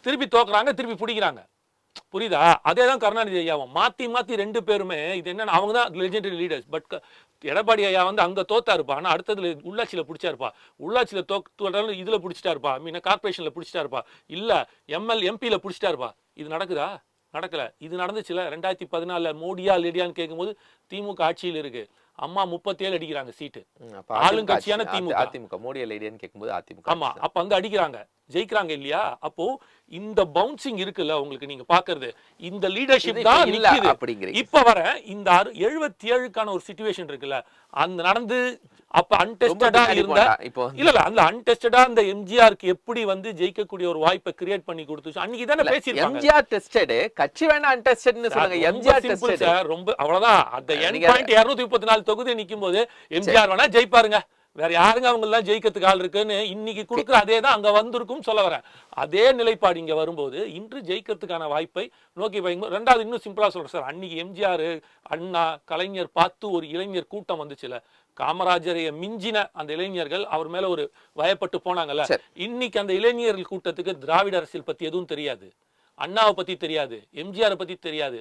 திருப்பி தோக்குறாங்க, திருப்பி பிடிக்கிறாங்க. புரியுதா? அதே தான் கருணாநிதி ஐயாவும் மாத்தி மாத்தி 2 பேருமே. இது என்ன, அவங்க தான் லெஜெண்டரி லீடர்ஸ். பட் எடப்பாடி ஐயா வந்து அங்க தோத்தா இருப்பா, ஆனா அடுத்ததுல உள்ளாட்சியில பிடிச்சா இருப்பா, உள்ளாட்சியில தோற்றாலும் இதுல பிடிச்சிட்டா இருப்பா, மீன கார்பரேஷன்ல பிடிச்சிட்டா இருப்பா, இல்ல எம்பில பிடிச்சிட்டா இருப்பா. இது நடக்குதா? நடக்கல. இது நடந்துச்சுல 2014 மோடியா லேடியான்னு கேட்கும்போது திமுக ஆட்சியில் இருக்கு. அம்மா 37 அடிக்கிறாங்க சீட்டு. ஆளுங்கட்சியான திமுக மோடியா லேடியான்னு கேட்கும்போது அதிமுக. ஆமா, அப்ப வந்து அடிக்கிறாங்க, ஜெயிக்கிறாங்க இல்லையா? அப்போ இந்த பவுன்சிங் இருக்குல்ல உங்களுக்கு, நீங்க பாக்குறது இந்த லீடர்ஷிப் தான் நிக்குது. இப்ப வர இந்த 77க்கான ஒரு சிச்சுவேஷன் இருக்குல்ல, அந்த நடந்து அப்ப அன்டெஸ்டடா இருந்த இல்ல அந்த அன்டெஸ்டடா அந்த எம்ஜிஆருக்கு எப்படி வந்து ஜெயிக்கக்கூடிய ஒரு வாய்ப்பை கிரியேட் பண்ணி கொடுத்துச்சு. அன்னைக்கு தானே பேசிருக்காங்க. எம்ஜிஆர் டெஸ்டட், கட்சி வேணா அன்டெஸ்டட்னு சொல்லுங்க. எம்ஜிஆர் டெஸ்டட் சார், ரொம்ப அவ்வளவுதான். அந்த எண்ட் பாயிண்ட் 234 தொகுதி நிக்கும்போது எம்ஜிஆர் வேணா ஜெயிப்பாருங்க, வேற யாருங்க அவங்க எல்லாம் ஜெயிக்கிறதுக்கு ஆள் இருக்குன்னு இன்னைக்கு கொடுக்குற அதே தான் அங்க வந்திருக்கும் சொல்ல வரேன். அதே நிலைப்பாடு இங்க வரும்போது இன்று ஜெயிக்கிறதுக்கான வாய்ப்பை நோக்கி வைக்கும். ரெண்டாவது இன்னும் சிம்பிளா சொல்றேன் சார், அன்னைக்கு எம்ஜிஆர் அண்ணா கலைஞர் பார்த்து ஒரு இளைஞர் கூட்டம் வந்துச்சுல, காமராஜரைய மிஞ்சின அந்த இளைஞர்கள் அவர் மேல ஒரு வயப்பட்டு போனாங்கல்ல. இன்னைக்கு அந்த இளைஞர்கள் கூட்டத்துக்கு திராவிட அரசியல் பத்தி எதுவும் தெரியாது, அண்ணாவை பத்தி தெரியாது, எம்ஜிஆர் பத்தி தெரியாது.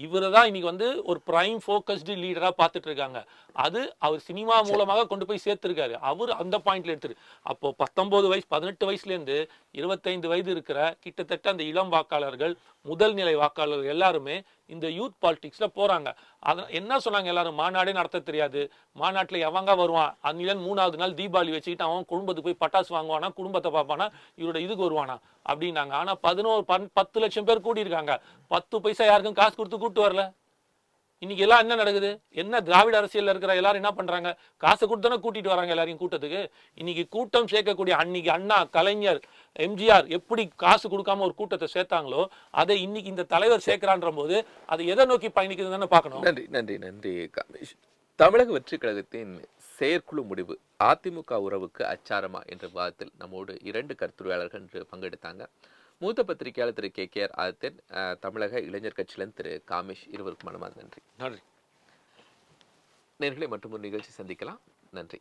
இவரை தான் இன்னைக்கு வந்து ஒரு பிரைம் ஃபோக்கஸ்டு லீடரா பார்த்துட்டு இருக்காங்க. அது அவர் சினிமா மூலமாக கொண்டு போய் சேர்த்திருக்காரு. அவர் அந்த பாயிண்ட்ல எடுத்துரு. அப்போ 19 வயசு 18 வயசுல இருந்து 25 வயது இருக்கிற கிட்டத்தட்ட அந்த இளம் வாக்காளர்கள், முதல் நிலை வாக்காளர்கள் எல்லாருமே இந்த யூத் பாலிடிக்ஸ்ல போறாங்க. அத என்ன சொன்னாங்க எல்லாரும், மாநாடே நடத்த தெரியாது, மாநாட்டுல எவங்க வருவான், அன்னிலன் 3வது நாள் தீபாவளி வச்சுக்கிட்டு அவன் குடும்பத்துக்கு போய் பட்டாசு வாங்குவானா, குடும்பத்தை பார்ப்பானா, இவரோட இதுக்கு வருவானா அப்படின்னாங்க. ஆனா 10 லட்சம் பேர் கூடி இருக்காங்க, 10 பைசா யாருக்கும் காசு கொடுத்து கூட்டு வரல. இன்னைக்கு எல்லாம் என்ன நடக்குது, என்ன திராவிட அரசியல்ல இருக்கிற எல்லாரும் என்ன பண்றாங்க, காசை கொடுத்தானே கூட்டிட்டு வராங்க எல்லாரையும் கூட்டத்துக்கு. இன்னைக்கு கூட்டம் சேர்க்கக்கூடிய அன்னைக்கு அண்ணா, கலைஞர், எம்ஜிஆர் எப்படி காசு கொடுக்காம ஒரு கூட்டத்தை சேர்த்தாங்களோ அதை இன்னைக்கு இந்த தலைவர் சேர்க்கிறான்ற போது அதை எதை நோக்கி பயணிக்குதுன்னு பார்க்கணும். நன்றி நன்றி நன்றி காமேஷ். தமிழக வெற்றி கழகத்தின் செயற்குழு முடிவு அதிமுக உறவுக்கு அச்சாரமா என்ற விவாதத்தில் நம்மோடு 2 கருத்துரையாளர்கள் இன்று பங்கெடுத்தாங்க. மூத்த பத்திரிகையாளர் திரு KKR ஆதித்தன், தமிழக இளைஞர் கட்சியிலிருந்து திரு காமேஷ், இருவருக்கும் மனமார்ந்த நன்றி. நன்றி. நேர்களை மற்றும் ஒரு நிகழ்ச்சி சந்திக்கலாம். நன்றி.